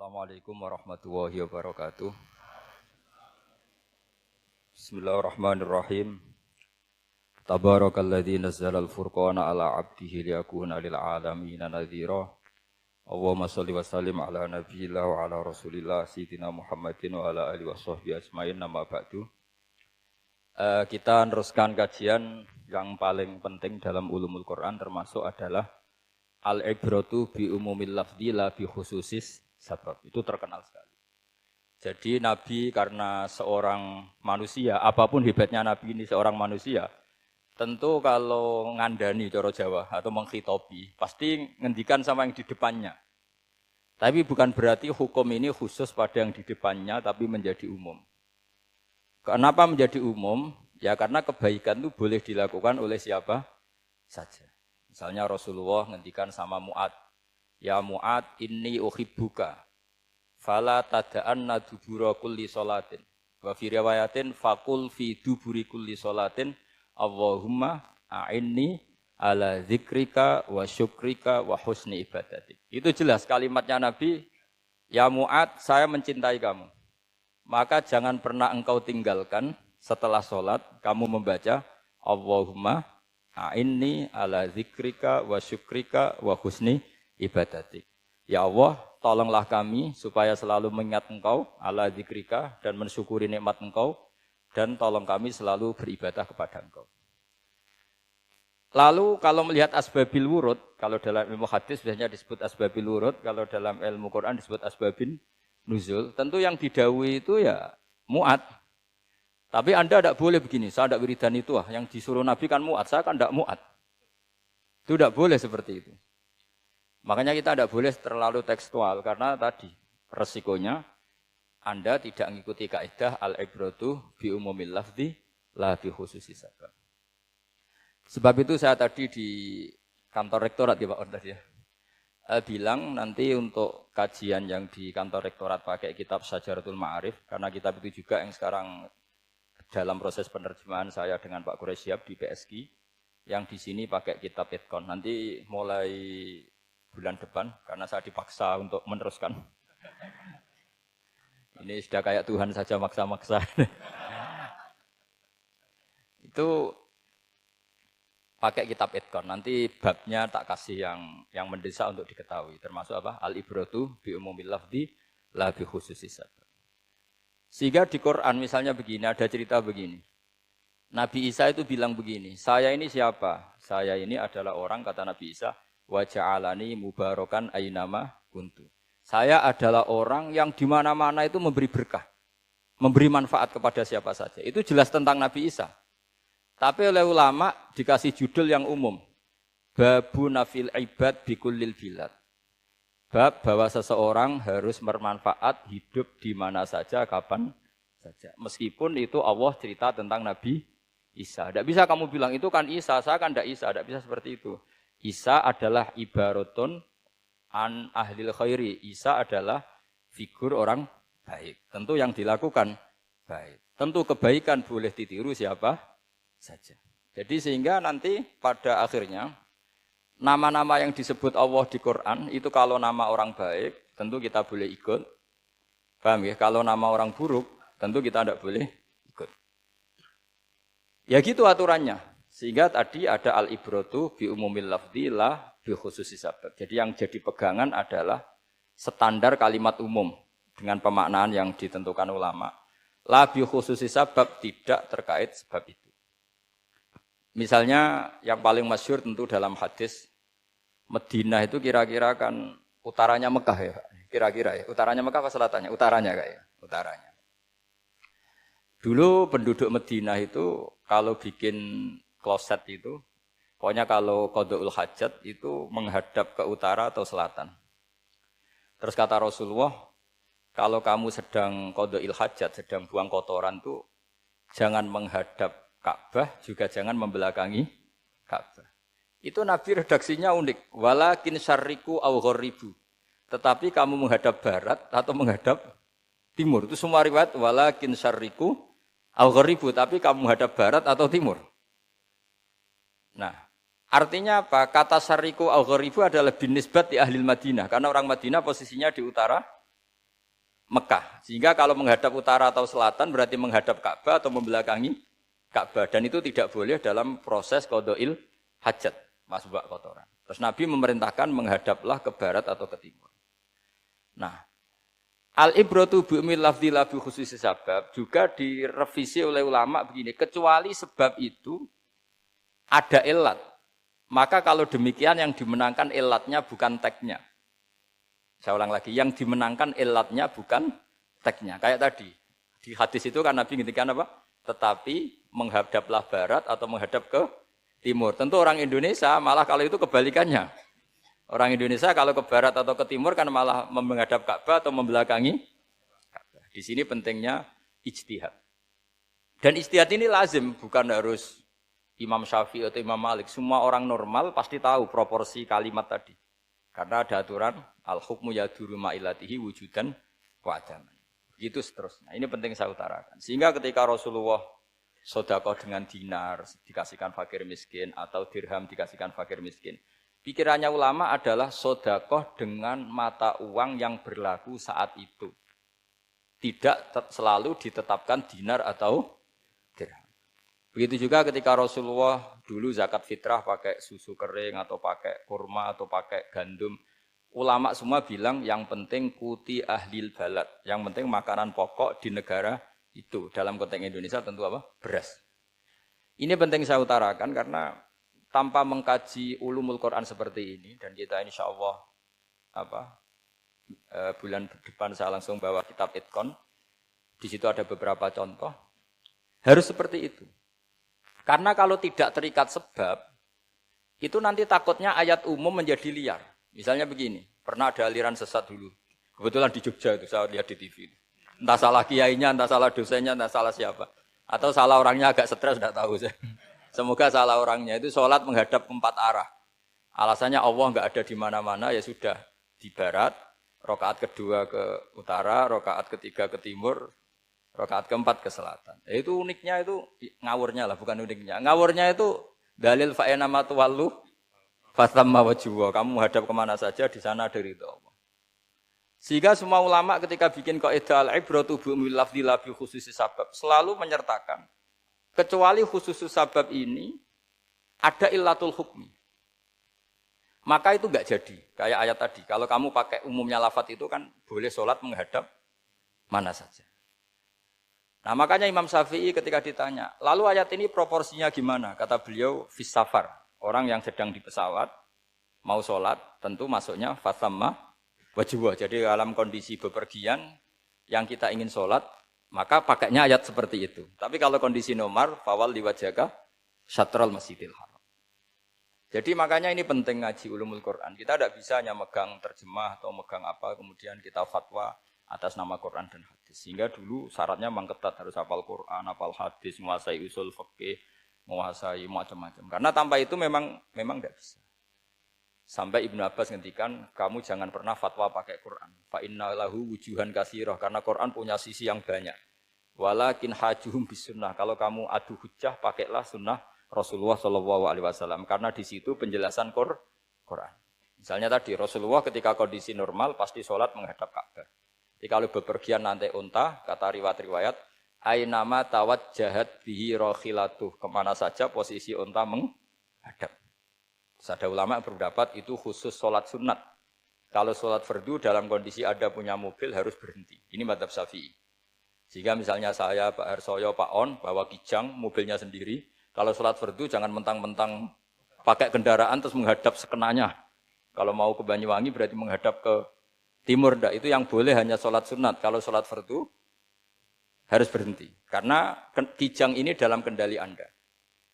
Assalamualaikum warahmatullahi wabarakatuh. Bismillahirrahmanirrahim. Tabarakalladzi nazzala al-furqana ala 'abdihi liyakuna lil 'alamin nadhira. Allahumma shalli wa sallim ala nabiyyillah wa ala rasulillah sayyidina Muhammadin wa ala alihi washabbihi ajmain. Nama ba'du. Kita meneruskan kajian yang paling penting dalam ulumul Quran termasuk adalah al-ibratu bi umumil lafzi la bi khususis sabab. Itu terkenal sekali. Jadi Nabi karena seorang manusia, apapun hebatnya Nabi ini seorang manusia, tentu kalau ngandani cara Jawa atau mengkhitobi, pasti ngendikan sama yang di depannya. Tapi bukan berarti hukum ini khusus pada yang di depannya, tapi menjadi umum. Kenapa menjadi umum? Ya karena kebaikan itu boleh dilakukan oleh siapa saja. Misalnya Rasulullah ngendikan sama Mu'ad, ya Mu'ad inni uhibbuka fala tada'anna dubura kulli sholatin wa fi riwayatin faqul fi duburi kulli sholatin Allahumma a'inni ala zikrika wa syukrika wa husni ibadatik. Itu jelas kalimatnya Nabi, ya Mu'ad saya mencintai kamu, maka jangan pernah engkau tinggalkan setelah sholat kamu membaca Allahumma a'inni ala zikrika wa syukrika wa husni ibadatik. Ya Allah, tolonglah kami supaya selalu mengingat Engkau ala zikrika dan mensyukuri nikmat Engkau, dan tolong kami selalu beribadah kepada Engkau. Lalu kalau melihat asbabil wurud, kalau dalam ilmu hadis biasanya disebut asbabil wurud, kalau dalam ilmu Quran disebut asbabin nuzul, tentu yang didhawuhi itu ya Mu'ad. Tapi Anda tidak boleh begini, saya tidak wiridan itu, yang disuruh Nabi kan Mu'ad, saya kan tidak Mu'ad. Itu tidak boleh seperti itu. Makanya kita tidak boleh terlalu tekstual, karena tadi resikonya Anda tidak mengikuti kaidah al-ibratu bi umumil lafzi la bi khususi sabab. Sebab itu saya tadi di kantor rektorat ya Pak Ordas ya, bilang nanti untuk kajian yang di kantor rektorat pakai kitab Syajaratul Ma'arif, karena kitab itu juga yang sekarang dalam proses penerjemahan saya dengan Pak Quraisyab di PSG, yang di sini pakai kitab Itqon. Nanti mulai bulan depan, karena saya dipaksa untuk meneruskan. Ini sudah kayak Tuhan saja maksa-maksa. Itu pakai kitab Itqon. Nanti babnya tak kasih yang mendesak untuk diketahui. Termasuk apa? Al-ibratu bi umumil lafzi la bi khususis sabab. Sehingga di Quran misalnya begini, ada cerita begini. Nabi Isa itu bilang begini, saya ini siapa? Saya ini adalah orang, kata Nabi Isa, wa ja'alani mubarakan aynama kuntu. Saya adalah orang yang di mana-mana itu memberi berkah, memberi manfaat kepada siapa saja. Itu jelas tentang Nabi Isa. Tapi oleh ulama dikasih judul yang umum. Babu nafil ibad bikullil bilad. Bab bahwa seseorang harus bermanfaat hidup di mana saja, kapan saja. Meskipun itu Allah cerita tentang Nabi Isa. Tidak bisa kamu bilang itu kan Isa, saya kan tidak Isa. Tidak bisa seperti itu. Isa adalah ibaratun an ahlil khairi. Isa adalah figur orang baik. Tentu yang dilakukan baik. Tentu kebaikan boleh ditiru siapa saja. Jadi sehingga nanti pada akhirnya nama-nama yang disebut Allah di Quran itu kalau nama orang baik tentu kita boleh ikut. Paham ya? Kalau nama orang buruk tentu kita tidak boleh ikut. Ya gitu aturannya. Sehingga tadi ada al-ibratu bi umumil lafzi la bi khususi sabab. Jadi yang jadi pegangan adalah standar kalimat umum dengan pemaknaan yang ditentukan ulama. La bi khususi sabab, tidak terkait sebab itu. Misalnya yang paling masyhur tentu dalam hadis Madinah itu kira-kira kan utaranya Mekah ya, kira-kira ya. Utaranya Mekah apa selatannya? Utaranya kayak, utaranya. Dulu penduduk Madinah itu kalau bikin kloset itu, pokoknya kalau qada'ul hajat itu menghadap ke utara atau selatan. Terus kata Rasulullah, kalau kamu sedang qada'il hajat, sedang buang kotoran itu jangan menghadap Ka'bah, juga jangan membelakangi Ka'bah. Itu Nabi redaksinya unik. Walakin syarriku aw gharibu. Tetapi kamu menghadap barat atau menghadap timur. Itu semua riwayat walakin syarriku aw gharibu, tapi kamu menghadap barat atau timur. Nah, artinya apa? Kata syarriku aw gharibu adalah binisbat di ahli Madinah. Karena orang Madinah posisinya di utara Mekah. Sehingga kalau menghadap utara atau selatan berarti menghadap Ka'bah atau membelakangi Ka'bah. Dan itu tidak boleh dalam proses qada'il hajat, masbuk kotoran. Terus Nabi memerintahkan menghadaplah ke barat atau ke timur. Nah, al-ibratu bi'umil lafzi la bi khususi sabab juga direvisi oleh ulama begini, kecuali sebab itu ada ilat. Maka kalau demikian yang dimenangkan ilatnya bukan teknya. Saya ulang lagi, yang dimenangkan ilatnya bukan teknya. Kayak tadi, di hadis itu kan Nabi ngintikan apa? Tetapi menghadaplah barat atau menghadap ke timur. Tentu orang Indonesia malah kalau itu kebalikannya. Orang Indonesia kalau ke barat atau ke timur kan malah menghadap Ka'bah atau membelakangi Ka'bah. Di sini pentingnya ijtihad. Dan ijtihad ini lazim, bukan harus Imam Syafi'i atau Imam Malik. Semua orang normal pasti tahu proporsi kalimat tadi. Karena ada aturan al-hukmu yaduru ma'ilatihi wujudan wa adaman. Begitu seterusnya. Ini penting saya utarakan. Sehingga ketika Rasulullah sedekah dengan dinar dikasihkan fakir miskin atau dirham dikasihkan fakir miskin, pikirannya ulama adalah sedekah dengan mata uang yang berlaku saat itu. Tidak selalu ditetapkan dinar atau dirham. Begitu juga ketika Rasulullah dulu zakat fitrah pakai susu kering atau pakai kurma atau pakai gandum. Ulama semua bilang yang penting kuti ahlil balad. Yang penting makanan pokok di negara itu. Dalam konteks Indonesia tentu apa? Beras. Ini penting saya utarakan karena tanpa mengkaji ulumul Quran seperti ini. Dan kita insya Allah bulan depan saya langsung bawa kitab Itqan. Di situ ada beberapa contoh. Harus seperti itu. Karena kalau tidak terikat sebab, itu nanti takutnya ayat umum menjadi liar. Misalnya begini, pernah ada aliran sesat dulu. Kebetulan di Jogja itu, saya lihat di TV. Entah salah kiainya, entah salah dosennya, entah salah siapa. Atau salah orangnya agak stres, tidak tahu saya. Semoga salah orangnya itu sholat menghadap 4 arah. Alasannya Allah enggak ada di mana-mana, ya sudah di barat, rakaat kedua ke utara, rakaat ketiga ke timur, rakaat keempat ke selatan. Itu uniknya itu ngawurnya lah, bukan uniknya. Ngawurnya itu dalil fa'ina matuwallu fatamma wajhuwa. Kamu hadap kemana saja di sana ada ridha Allah. Sehingga semua ulama ketika bikin kaidah al-ibratu bi'umil lafzi la bi khususi sabab selalu menyertakan kecuali khususus sabab ini ada illatul hukmi. Maka itu enggak jadi. Kayak ayat tadi, kalau kamu pakai umumnya lafaz itu kan boleh sholat menghadap mana saja. Nah makanya Imam Syafi'i ketika ditanya, lalu ayat ini proporsinya gimana? Kata beliau, fis safar. Orang yang sedang di pesawat, mau sholat, tentu masuknya fatamma wajibah. Jadi dalam kondisi bepergian, yang kita ingin sholat, maka pakainya ayat seperti itu. Tapi kalau kondisi nomor, fawal liwajaka syatral masjidil haram. Jadi makanya ini penting ngaji ulumul Quran. Kita tidak bisa hanya megang terjemah atau megang apa, kemudian kita fatwa atas nama Quran dan hadis. Sehingga dulu syaratnya memang ketat, harus hafal Quran, hafal hadis, menguasai usul fikih, menguasai macam-macam. Karena tanpa itu memang tidak bisa. Sampai Ibnu Abbas ngendikan, kamu jangan pernah fatwa pakai Quran. Fa inna lahu wujuhan katsirah, karena Quran punya sisi yang banyak. Walakin hajuhum bisunnah. Kalau kamu adu hujjah, pakailah sunnah Rasulullah SAW. Karena di situ penjelasan Quran. Misalnya tadi Rasulullah ketika kondisi normal pasti sholat menghadap Ka'bah. Jadi kalau bepergian nanti unta, kata riwayat-riwayat, ainama tawajjahat bihi rakhilatuh, kemana saja posisi unta menghadap. Terus ada ulama berpendapat itu khusus sholat sunat. Kalau sholat fardu dalam kondisi ada punya mobil harus berhenti. Ini madzhab Syafi'i. Jika misalnya saya, Pak Harsoyo, Pak On, bawa kijang, mobilnya sendiri, kalau sholat fardu jangan mentang-mentang pakai kendaraan terus menghadap sekenanya. Kalau mau ke Banyuwangi berarti menghadap ke timur, enggak. Itu yang boleh hanya sholat sunat. Kalau sholat fardu harus berhenti. Karena kijang ini dalam kendali Anda.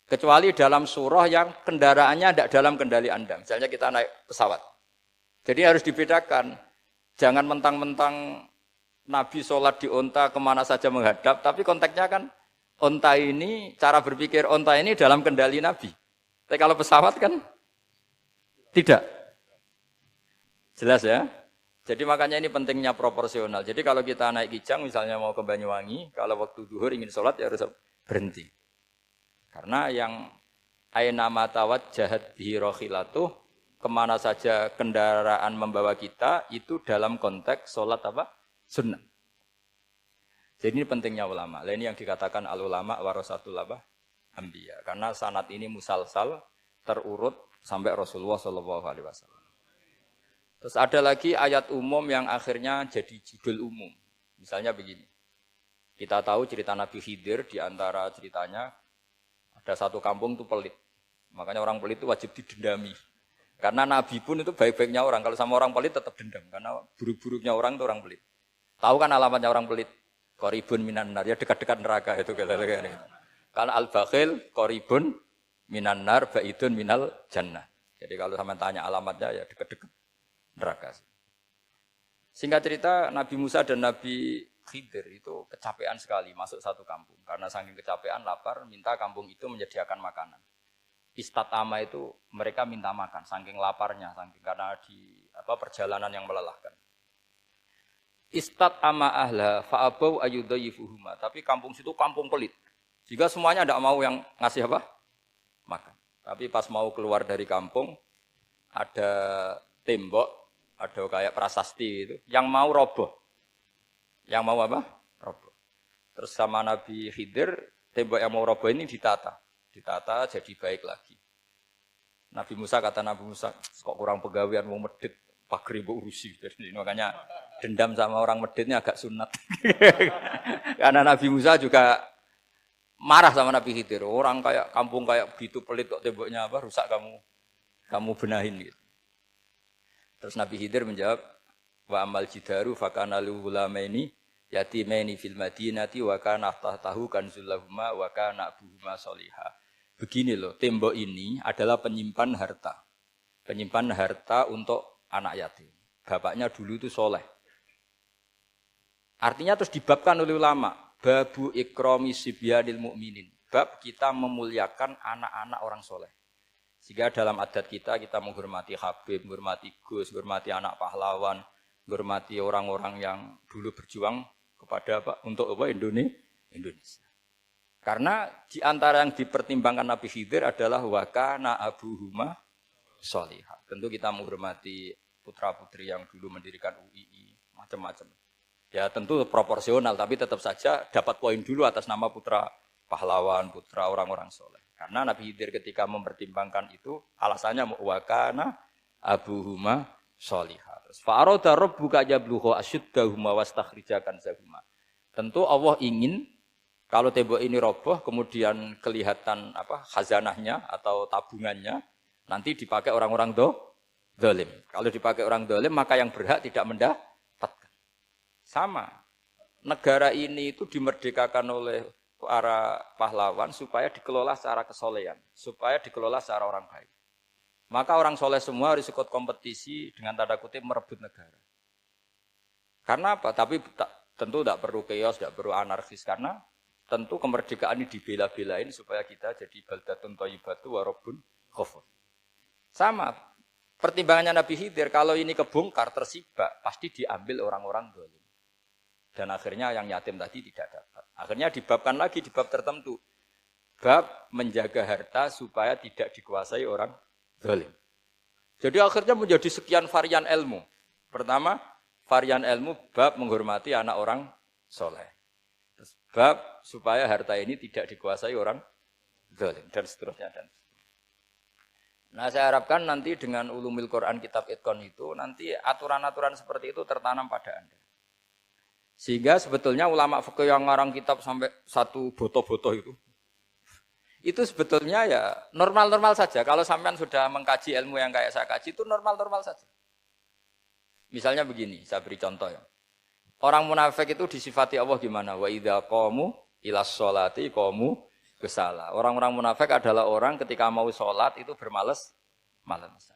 Kecuali dalam surah yang kendaraannya tidak dalam kendali Anda. Misalnya kita naik pesawat. Jadi harus dibedakan. Jangan mentang-mentang Nabi sholat di unta kemana saja menghadap. Tapi konteksnya kan unta ini, cara berpikir unta ini dalam kendali Nabi. Tapi kalau pesawat kan tidak. Jelas ya? Jadi makanya ini pentingnya proporsional. Jadi kalau kita naik kijang misalnya mau ke Banyuwangi, kalau waktu duhur ingin sholat ya harus berhenti. Karena yang aina matawat jahat bihi rakhilatuh, kemana saja kendaraan membawa kita itu dalam konteks sholat apa? Sunnah. Jadi ini pentingnya ulama. Lah ini yang dikatakan al-ulama warasatul anbiya. Karena sanad ini musalsal terurut sampai Rasulullah Shallallahu alaihi wasallam. Terus ada lagi ayat umum yang akhirnya jadi judul umum. Misalnya begini. Kita tahu cerita Nabi Khidir, di antara ceritanya ada satu kampung itu pelit. Makanya orang pelit itu wajib didendami. Karena Nabi pun itu baik-baiknya orang. Kalau sama orang pelit tetap dendam. Karena buruk-buruknya orang itu orang pelit. Tahu kan alamatnya orang pelit? Qoribun minan nar, ya dekat-dekat neraka itu. Karena al-bakhil qoribun minan nar, ba'idun minal jannah. Jadi kalau sama tanya alamatnya ya dekat-dekat neraka. Singkat cerita Nabi Musa dan Nabi Khidir itu kecapean sekali masuk satu kampung. Karena saking kecapean, lapar, minta kampung itu menyediakan makanan. Istatama itu mereka minta makan, saking laparnya, saking karena di perjalanan yang melelahkan. Istatama ahla fa'abau ayyudayifuhuma. Tapi kampung situ kampung pelit. Jika semuanya tidak mau yang ngasih apa? Makan. Tapi pas mau keluar dari kampung, ada tembok, ada kayak prasasti itu, yang mau roboh. Yang mau apa? Roboh. Terus sama Nabi Khidir, tembok yang mau roboh ini ditata. Ditata jadi baik lagi. Nabi Musa kata Nabi Musa, kok kurang pegawaian mau medit, pagri bu urusi. Jadi makanya dendam sama orang meditnya agak sunat. Karena Nabi Musa juga marah sama Nabi Khidir. Orang kayak kampung kayak begitu pelit kok temboknya apa rusak kamu benahin gitu. Terus Nabi Khidir menjawab, wa amal jidaru fakana luhulamaini yatimaini fil madinati wa kana tahtahu kanzul lahuma wa kana abuhuma sholihah. Begini loh, tembok ini adalah penyimpan harta. Penyimpan harta untuk anak yatim. Bapaknya dulu itu soleh. Artinya terus dibabkan oleh ulama. Babu ikrami sibyanil mu'minin. Bab kita memuliakan anak-anak orang soleh. Sehingga dalam adat kita menghormati Habib, menghormati Gus, menghormati anak pahlawan, menghormati orang-orang yang dulu berjuang kepada untuk Indonesia. Karena di antara yang dipertimbangkan Nabi Khidir adalah wakana abuhuma sholihah. Tentu kita menghormati putra-putri yang dulu mendirikan UII, macam-macam. Ya tentu proporsional, tapi tetap saja dapat poin dulu atas nama putra pahlawan, putra orang-orang soleh. Karena Nabi Khidir ketika mempertimbangkan itu, alasannya wakana abuhuma sholihah. Fa'aroda rabbuka yablughu ashuddahuma wastakhrijakan zahuma. Tentu Allah ingin kalau tembok ini roboh, kemudian kelihatan khazanahnya atau tabungannya, nanti dipakai orang-orang dolim. Kalau dipakai orang dolim, maka yang berhak tidak mendapatkan. Sama, negara ini itu dimerdekakan oleh para pahlawan supaya dikelola secara kesolehan, supaya dikelola secara orang baik. Maka orang soleh semua harus ikut kompetisi dengan tanda kutip merebut negara. Karena apa? Tapi tentu tidak perlu chaos, tidak perlu anarkis, karena tentu kemerdekaan ini dibela-belain supaya kita jadi baldatun thayyibatu wa rabbun ghafur. Sama, pertimbangannya Nabi Khidir, kalau ini kebongkar, tersibak, pasti diambil orang-orang zalim. Dan akhirnya yang yatim tadi tidak dapat. Akhirnya dibabkan lagi di bab tertentu. Bab menjaga harta supaya tidak dikuasai orang zalim. Jadi akhirnya menjadi sekian varian ilmu. Pertama, varian ilmu bab menghormati anak orang soleh. Bab supaya harta ini tidak dikuasai orang zalim dan seterusnya. Nah saya harapkan nanti dengan ulumil Quran kitab Itqan itu nanti aturan-aturan seperti itu tertanam pada Anda. Sehingga sebetulnya ulama fikih yang ngarang kitab sampai satu boto-boto itu sebetulnya ya normal-normal saja. Kalau sampean sudah mengkaji ilmu yang kayak saya kaji itu normal-normal saja. Misalnya begini, saya beri contoh ya. Orang munafik itu disifati Allah gimana? Wa idza qamu ilas sholati qamu kusala. Orang-orang munafik adalah orang ketika mau sholat itu bermalas-malasan.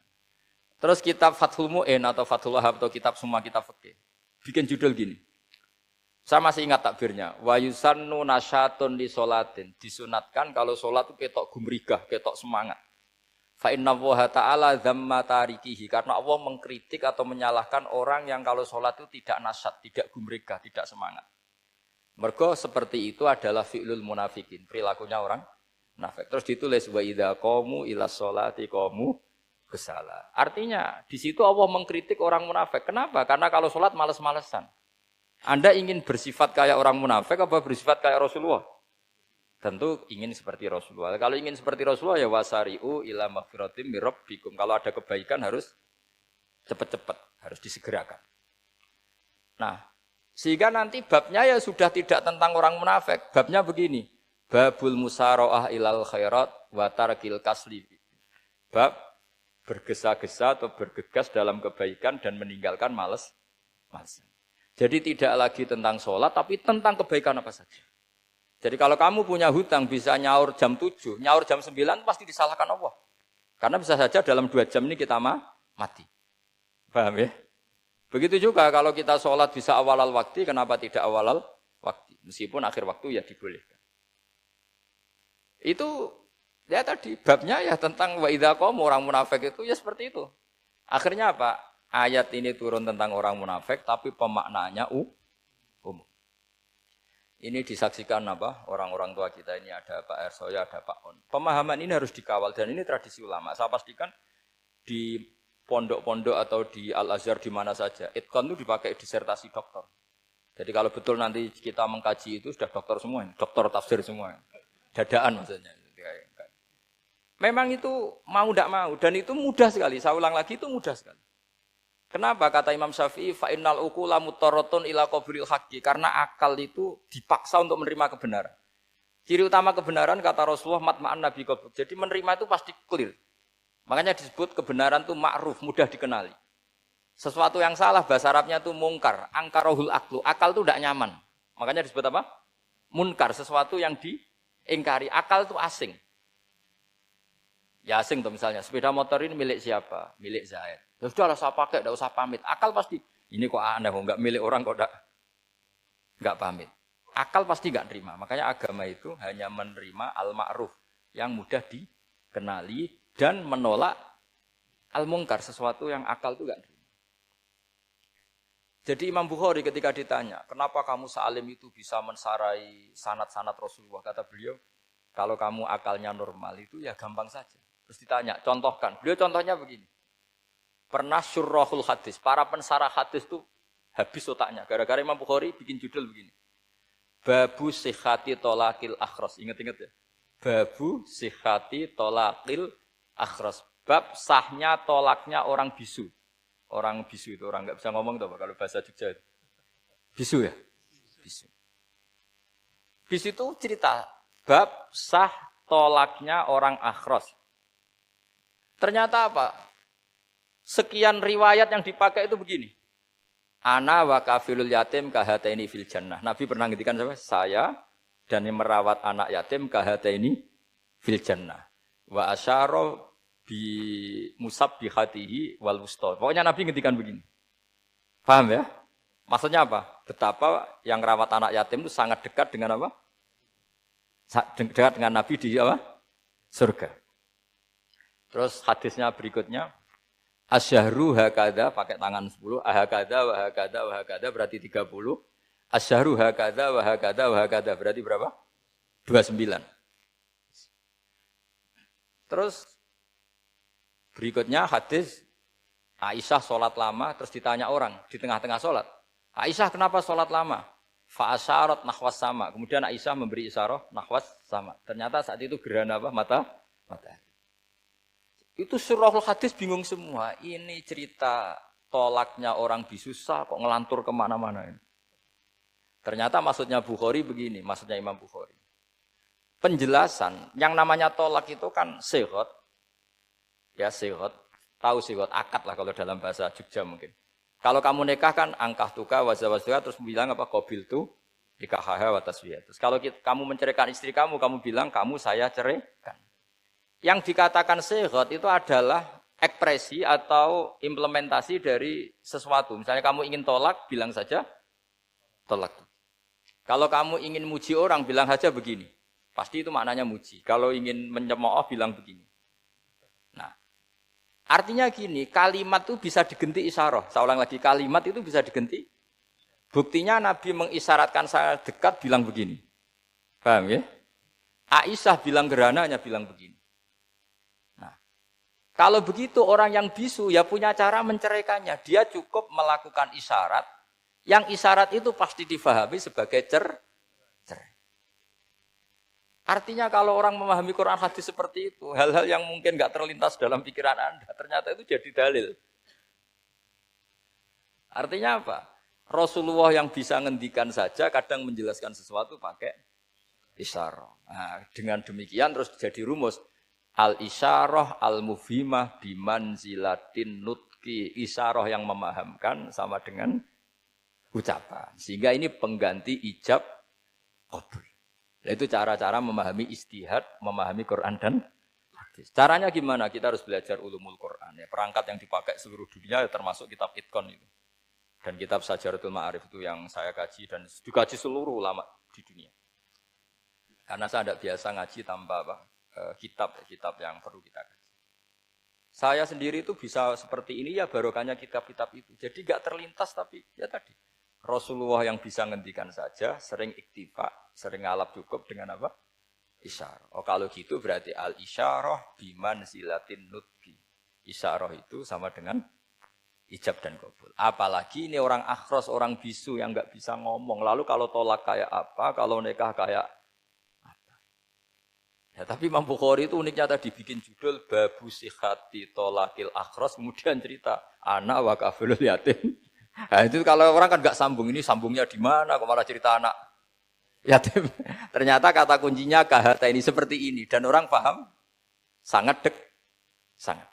Terus kitab Fathul Mu'in atau Fathul Wahab atau kitab semua kitab fikih bikin judul gini. Saya masih ingat takbirnya. Wa yusannu nasyatun li sholatin. Disunatkan kalau sholat itu ketok gumrigah, ketok semangat. Fa inna Allaha ta'ala dzamma tarikihi, karena Allah mengkritik atau menyalahkan orang yang kalau sholat itu tidak nasyat, tidak gumregah, tidak semangat. Mergo seperti itu adalah fi'lul munafikin, perilakunya orang munafik. Terus ditulis wa idza qamu ila sholati qamu kusala. Artinya di situ Allah mengkritik orang munafik. Kenapa? Karena kalau sholat males-malesan. Anda ingin bersifat kayak orang munafik apa bersifat kayak Rasulullah? Tentu ingin seperti Rasulullah. Kalau ingin seperti Rasulullah ya wasari'u ila maghfiratim mir rabbikum. Kalau ada kebaikan harus cepat-cepat, harus disegerakan. Nah, sehingga nanti babnya ya sudah tidak tentang orang munafik. Babnya begini. Babul musara'ah ilal khairat wa tarkil kasli. Bab bergesa-gesa atau bergegas dalam kebaikan dan meninggalkan malas. Jadi tidak lagi tentang sholat, tapi tentang kebaikan apa saja. Jadi kalau kamu punya hutang bisa nyaur jam 7, nyaur jam 9 pasti disalahkan Allah. Karena bisa saja dalam 2 jam ini kita mati. Paham ya? Begitu juga kalau kita sholat bisa awal waktu, kenapa tidak awal waktu? Meskipun akhir waktu ya dibolehkan. Itu ya tadi babnya ya tentang wa idza qamu orang munafik itu ya seperti itu. Akhirnya apa? Ayat ini turun tentang orang munafik tapi pemaknaannya umum. Ini disaksikan apa? Orang-orang tua kita ini ada Pak Ersoya, ada Pak On. Pemahaman ini harus dikawal dan ini tradisi ulama. Saya pastikan di pondok-pondok atau di Al-Azhar di mana saja, itqan itu dipakai disertasi doktor. Jadi kalau betul nanti kita mengkaji itu sudah doktor semua, doktor tafsir semua. Dadaan maksudnya. Memang itu mau tidak mau dan itu mudah sekali. Saya ulang lagi itu mudah sekali. Kenapa kata Imam Syafi'i fa innal uqula mutarratun ila qabril haqqi karena akal itu dipaksa untuk menerima kebenaran. Ciri utama kebenaran kata Rasulullah matma'an nabi qabr. Jadi menerima itu pasti clear. Makanya disebut kebenaran itu ma'ruf, mudah dikenali. Sesuatu yang salah bahasa Arabnya itu mungkar, angkarohul aklu. Akal itu tidak nyaman. Makanya disebut apa? Munkar, sesuatu yang diingkari. Akal itu asing. Ya asing tuh misalnya, sepeda motor ini milik siapa? Milik Zaid. Ya sudah lah saya pakai, tidak usah pamit. Akal pasti, ini kok aneh, enggak milik orang kok enggak pamit. Akal pasti enggak terima. Makanya agama itu hanya menerima al-ma'ruf yang mudah dikenali dan menolak al-mungkar, sesuatu yang akal itu enggak terima. Jadi Imam Bukhari ketika ditanya, kenapa kamu sealim itu bisa mensarai sanad-sanad Rasulullah? Kata beliau, kalau kamu akalnya normal itu ya gampang saja. Terus ditanya, contohkan. Beliau contohnya begini. Pernah syurrahul hadis, para pensarah hadis itu habis otaknya. Gara-gara Imam Bukhari bikin judul begini. Babu sihhati tolakil akhras. Ingat-ingat ya. Babu sihhati tolakil akhras. Bab sahnya tolaknya orang bisu. Orang bisu itu orang nggak bisa ngomong tuh kalau bahasa Jogja itu. Bisu ya? Bisu. Bisu itu cerita bab sah tolaknya orang akhras. Ternyata apa? Sekian riwayat yang dipakai itu begini. Ana wa kafilul yatim kahataini fil jannah. Nabi pernah ngendikan saya dan yang merawat anak yatim kahataini fil jannah. Wa asyara bi musabbihatihi wal wusta. Pokoknya Nabi ngendikan begini. Paham ya? Maksudnya apa? Betapa yang rawat anak yatim itu sangat dekat dengan apa? Dekat dengan Nabi di apa? Surga. Terus hadisnya berikutnya asyahru hakada pakai tangan 10, ahakada wa hakada wa hakada berarti 30. Asyahru hakada wa hakada wa hakada berarti berapa? 29. Terus berikutnya hadis Aisyah sholat lama terus ditanya orang di tengah-tengah sholat. Aisyah kenapa sholat lama? Fa'asyarat nahwas sama. Kemudian Aisyah memberi isyarah nahwas sama. Ternyata saat itu gerhana apa? Matahari. Itu surahul hadis bingung semua. Ini cerita tolaknya orang bisusah kok ngelantur kemana-mana ini. Ternyata maksudnya Bukhari begini, maksudnya Imam Bukhari. Penjelasan, yang namanya tolak itu kan sihot. Ya sihot, tahu sihot, akad lah kalau dalam bahasa Jogja mungkin. Kalau kamu nikah kan angkah tuka, wazawazduka, terus bilang apa? Qabil tu, nikahaha wa taswiyah. Terus kalau kamu menceraikan istri kamu bilang kamu saya ceraikan. Yang dikatakan sihot itu adalah ekspresi atau implementasi dari sesuatu. Misalnya kamu ingin tolak, bilang saja tolak. Kalau kamu ingin muji orang, bilang saja begini. Pasti itu maknanya muji. Kalau ingin mencemooh, bilang begini. Nah, artinya gini, kalimat itu bisa diganti isyarah. Saya ulang lagi, kalimat itu bisa diganti. Buktinya Nabi mengisyaratkan saya dekat, bilang begini. Paham ya? Aisyah bilang gerhana, hanya bilang begini. Kalau begitu orang yang bisu ya punya cara menceraikannya. Dia cukup melakukan isyarat Yang isyarat itu pasti difahami sebagai cerai. Artinya kalau orang memahami Quran hadis seperti itu, hal-hal yang mungkin nggak terlintas dalam pikiran Anda, ternyata itu jadi dalil. Artinya apa? Rasulullah yang bisa ngendikan saja kadang menjelaskan sesuatu pakai isyarah. Nah, dengan demikian terus jadi rumus. Al-isyarah al-mufhimah bimanzilatin nutki. Isyarah yang memahamkan sama dengan ucapan. Sehingga ini pengganti ijab qabul. Itu cara-cara memahami istihad, memahami Quran dan hadis. Caranya gimana? Kita harus belajar ulumul Quran. Ya, perangkat yang dipakai seluruh dunia termasuk kitab Itqan itu. Dan kitab Sajaratul Ma'arif itu yang saya kaji dan dikaji seluruh ulama di dunia. Karena saya tidak biasa ngaji tanpa kitab yang perlu kita kaji. Saya sendiri itu bisa seperti ini ya barokahnya kitab-kitab itu. Jadi gak terlintas tapi ya tadi. Rasulullah yang bisa ngendikan saja, sering iktifa, sering ngalap cukup dengan apa? Isyarah. Oh kalau gitu berarti al-isyarah bimanzilatin nutki. Isyarah itu sama dengan ijab dan qabul. Apalagi ini orang akhros, orang bisu yang nggak bisa ngomong. Lalu kalau tolak kayak apa, kalau nikah kayak apa. Ya, tapi Imam Bukhari itu uniknya tadi bikin judul Babu Sihati Tolakil Akhros, kemudian cerita anak wa kafilul yatim. Nah, itu kalau orang kan nggak sambung, ini sambungnya di mana? Kok malah cerita anak yatim. Ternyata kata kuncinya kahata ini seperti ini dan orang paham sangat sangat.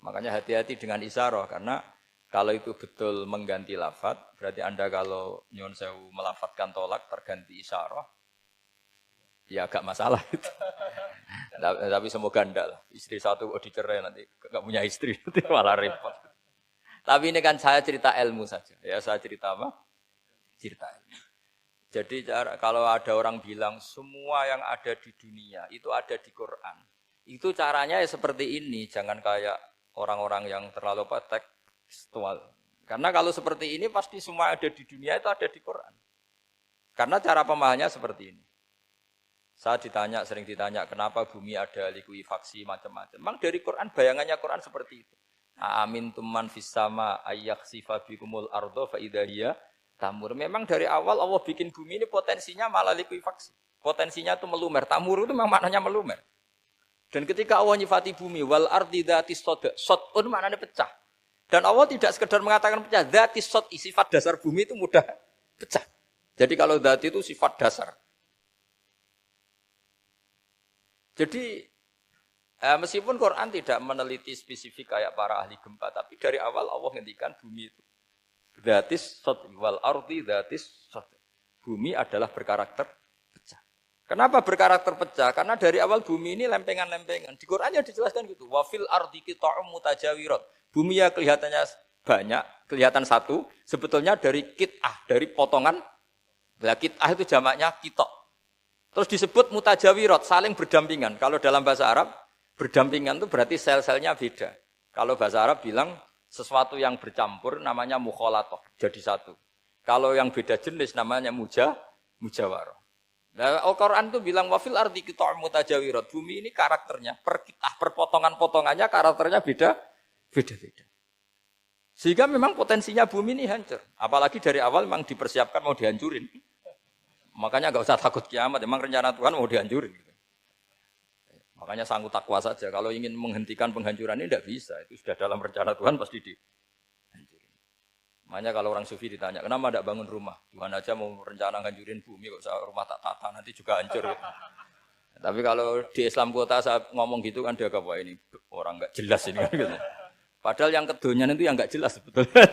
Makanya hati-hati dengan isyarah karena kalau itu betul mengganti lafadz, berarti Anda kalau nyuwun sewu melafadzkan tolak terganti isyarah, ya agak masalah itu. Tapi semoga enggak lah. Istri satu kok dicerai nanti enggak punya istri nanti malah repot. Tapi ini kan saya cerita ilmu saja. Ya saya cerita apa? Cerita ilmu. Jadi kalau ada orang bilang semua yang ada di dunia itu ada di Quran. Itu caranya ya seperti ini, jangan kayak orang-orang yang terlalu tekstual. Karena kalau seperti ini pasti semua ada di dunia itu ada di Quran. Karena cara pemahamannya seperti ini. Saya sering ditanya kenapa bumi ada likuifaksi macam-macam. Memang dari Quran bayangannya Quran seperti itu. Amin tuman fis sama ayyaksifa bikumul ardo fa idahiyya tamur. Memang dari awal Allah bikin bumi ini potensinya malah likuifaksi. Potensinya itu melumer. Tamur itu memang maknanya melumer. Dan ketika Allah nyifati bumi wal ardi dzatis sodun maknanya pecah. Dan Allah tidak sekedar mengatakan pecah, dzatis sod sifat dasar bumi itu mudah pecah. Jadi kalau dzat itu sifat dasar. Jadi meskipun Quran tidak meneliti spesifik kayak para ahli gempa, tapi dari awal Allah ngendikan bumi itu dzatis sod wal ardi dzatis sod. Bumi adalah berkarakter pecah. Kenapa berkarakter pecah? Karena dari awal bumi ini lempengan-lempengan. Di Qurannya dijelaskan gitu. Wa fil ardi qita'um mutajawirat. Bumi ya kelihatannya banyak, kelihatan satu, sebetulnya dari qit'ah, dari potongan. Nah, qit'ah itu jamaknya qita'. Terus disebut mutajawirat, saling berdampingan. Kalau dalam bahasa Arab, berdampingan itu berarti sel-selnya beda. Kalau bahasa Arab bilang sesuatu yang bercampur namanya mukhalatoh, jadi satu. Kalau yang beda jenis namanya mujawarah. Nah, Al-Quran itu bilang wafil ardi qita'um mutajawirat. Bumi ini karakternya, per potongan-potongannya karakternya beda-beda. Sehingga memang potensinya bumi ini hancur. Apalagi dari awal memang dipersiapkan mau dihancurin. Makanya enggak usah takut kiamat, memang rencana Tuhan mau dihancurin. Makanya sanggup takwa saja. Kalau ingin menghentikan penghancuran ini tidak bisa. Itu sudah dalam rencana Tuhan pasti dihancurin. Makanya kalau orang sufi ditanya, kenapa tidak bangun rumah? Tuhan aja mau rencana hancurin bumi, kok rumah tak tata nanti juga hancur. Tapi kalau di Islam kota saya ngomong gitu kan dia wah ini orang enggak jelas ini. Gitu. Padahal yang kedonyan itu yang enggak jelas sebetulnya.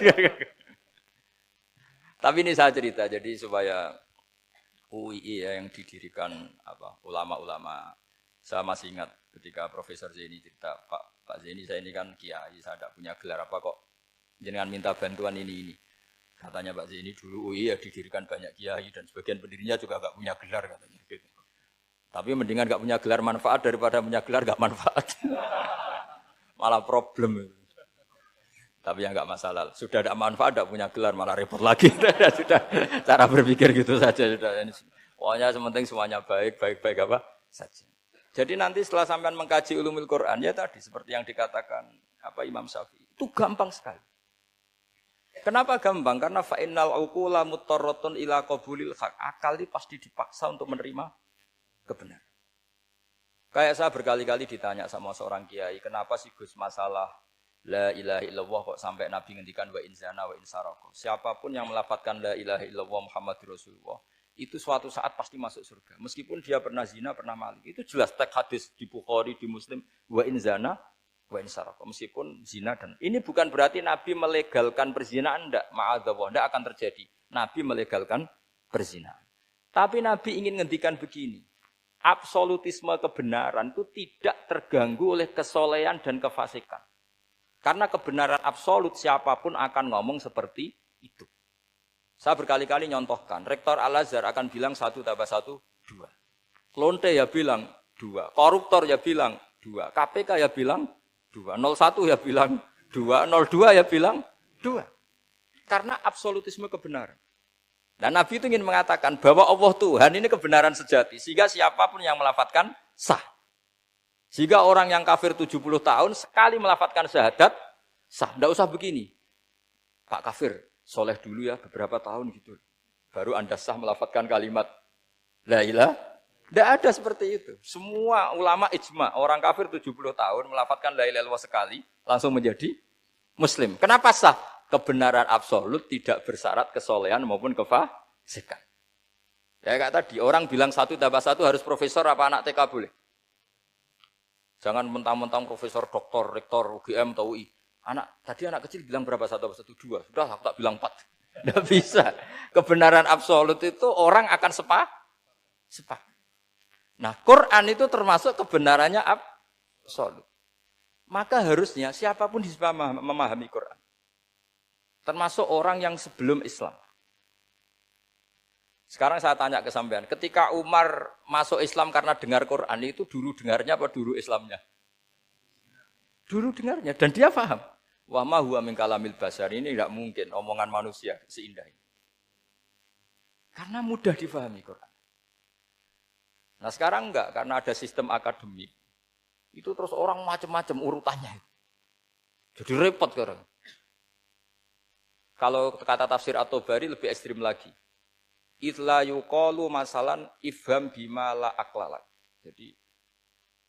Tapi ini saya cerita, jadi supaya UII ya, yang didirikan ulama-ulama. Saya masih ingat ketika Profesor Zaini cerita, Pak Zaini saya ini kan kiai, saya tidak punya gelar apa kok jenengan minta bantuan ini. Katanya Pak Zaini dulu UI ya didirikan banyak kiai dan sebagian pendirinya juga enggak punya gelar katanya. Gitu. Tapi mendingan enggak punya gelar manfaat daripada punya gelar enggak manfaat. Malah problem. Tapi yang enggak masalah. Sudah ada manfaat enggak punya gelar malah repot lagi. Sudah cara berpikir gitu saja sudah. Pokoknya sementing semuanya baik apa saja. Jadi nanti setelah sampean mengkaji ulumul Quran ya tadi seperti yang dikatakan Imam Syafi'i itu gampang sekali. Kenapa gampang? Karena fa'innal uqula muttarratun ila qabulil haq. Akal ini pasti dipaksa untuk menerima kebenaran. Kayak saya berkali-kali ditanya sama seorang kiai, kenapa sih Gus masalah la ilaha illallah kok sampai Nabi ngendikan wa in zana wa in saraka. Siapapun yang melafadzkan la ilaha illallah Muhammadur Rasulullah, itu suatu saat pasti masuk surga. Meskipun dia pernah zina, pernah maling. Itu jelas teks hadis di Bukhari, di Muslim, wa in zana wa in saraka. Meskipun zina dan ini bukan berarti Nabi melegalkan perzinahan, enggak, ma'adzallah, enggak akan terjadi. Nabi melegalkan perzinahan. Tapi Nabi ingin ngendikan begini. Absolutisme kebenaran itu tidak terganggu oleh kesolehan dan kefasikan. Karena kebenaran absolut siapapun akan ngomong seperti itu. Saya berkali-kali nyontohkan, Rektor Al-Azhar akan bilang 1 tambah 1, 2. Klonte ya bilang 2, koruptor ya bilang 2, KPK ya bilang 2, 01 ya bilang 2, 02 ya bilang 2. Karena absolutisme kebenaran. Dan Nabi itu ingin mengatakan bahwa Allah Tuhan ini kebenaran sejati. Sehingga siapapun yang melafadzkan sah. Sehingga orang yang kafir 70 tahun sekali melafadzkan syahadat sah. Tidak usah begini. Pak kafir, soleh dulu ya beberapa tahun gitu. Baru Anda sah melafadzkan kalimat la ilaha. Tidak ada seperti itu. Semua ulama ijma. Orang kafir 70 tahun melafadzkan la ilaha illallah sekali. Langsung menjadi muslim. Kenapa sah? Kebenaran absolut tidak bersyarat kesolehan maupun kefasikan. Ya kayak tadi, orang bilang 1 tambah 1 harus profesor apa anak TK boleh? Jangan mentang-mentang profesor, doktor, rektor, UGM atau UI. Tadi anak kecil bilang berapa 1 tambah 1? 2. Sudah aku tak bilang 4. Tidak bisa. Kebenaran absolut itu orang akan sepakat. Nah, Quran itu termasuk kebenarannya absolut. Maka harusnya siapapun bisa memahami Quran. Termasuk orang yang sebelum Islam. Sekarang saya tanya ke sampean, ketika Umar masuk Islam karena dengar Quran, itu dulu dengarnya apa dulu Islamnya? Dulu dengarnya, dan dia paham. Wa ma huwa min kalamil basar, ini tidak mungkin omongan manusia seindah ini. Karena mudah difahami Quran. Nah sekarang enggak, karena ada sistem akademik. Itu terus orang macam-macam urutannya. Jadi repot sekarang. Kalau kata tafsir At-Tabari lebih ekstrim lagi. Itla yuqalu masalan ifham bima la aqlalak. Jadi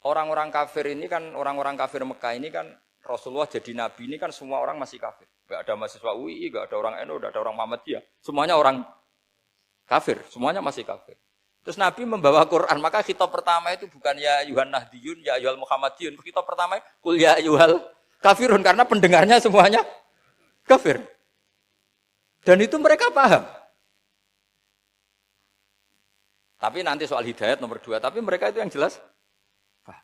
orang-orang kafir ini kan, orang-orang kafir Mekah ini kan Rasulullah jadi nabi ini kan semua orang masih kafir. Enggak ada mahasiswa UI, enggak ada orang NU, enggak ada orang Muhammadiyah. Semuanya orang kafir, semuanya masih kafir. Terus Nabi membawa Quran, maka khitab pertama itu bukan ya ayuhan nahdiyun, ya ayuhal Muhammadiyun. Khitab pertama kul ya ayuhal kafirun, karena pendengarnya semuanya kafir. Dan itu mereka paham. Tapi nanti soal hidayat nomor 2. Tapi mereka itu yang jelas paham.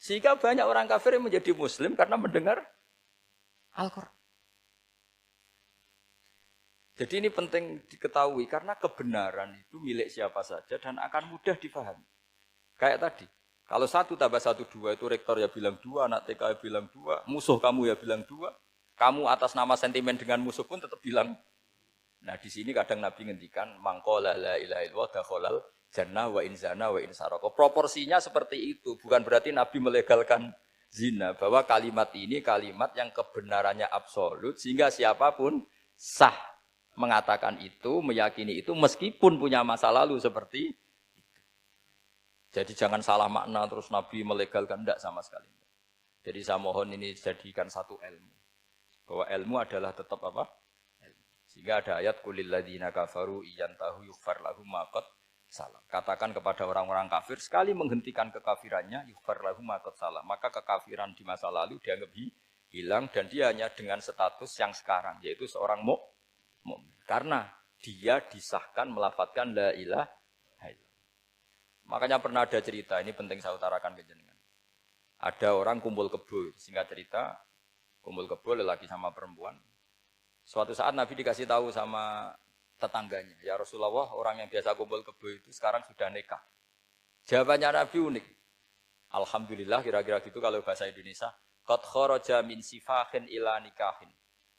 Sehingga banyak orang kafir yang menjadi muslim karena mendengar Al-Quran. Jadi ini penting diketahui. Karena kebenaran itu milik siapa saja dan akan mudah difahami. Kayak tadi. Kalau 1 tambah 1, 2 itu rektor ya bilang 2, anak TK ya bilang 2, musuh kamu ya bilang 2. Kamu atas nama sentimen dengan musuh pun tetap bilang. Nah di sini kadang Nabi ngendikan mangqala la ilaha illallah dakhalal jannah wa in zana wa in saraka. Proporsinya seperti itu. Bukan berarti Nabi melegalkan zina, bahwa kalimat ini kalimat yang kebenarannya absolut sehingga siapapun sah mengatakan itu, meyakini itu meskipun punya masa lalu seperti itu. Jadi jangan salah makna terus Nabi melegalkan, enggak sama sekali. Jadi saya mohon ini jadikan satu ilmu. Bahwa ilmu adalah tetap apa? Ilmu. Sehingga ada ayat kulil ladzina kafaru iyantahu yughfar lahum ma qad salam. Katakan kepada orang-orang kafir sekali menghentikan kekafirannya yughfar lahum ma qad salam. Maka kekafiran di masa lalu dianggap hilang dan dia hanya dengan status yang sekarang yaitu seorang mukmin. Karena dia disahkan melafadzkan la ilaha illallah. Makanya pernah ada cerita, ini penting saya utarakan ke jenengan. Ada orang kumpul kebo, singkat cerita kumpul kebo lelaki sama perempuan. Suatu saat Nabi dikasih tahu sama tetangganya, ya Rasulullah orang yang biasa kumpul kebo itu sekarang sudah nikah. Jawabannya Nabi unik. Alhamdulillah kira-kira gitu kalau bahasa Indonesia. Qad kharaja min sifahin ila nikahin.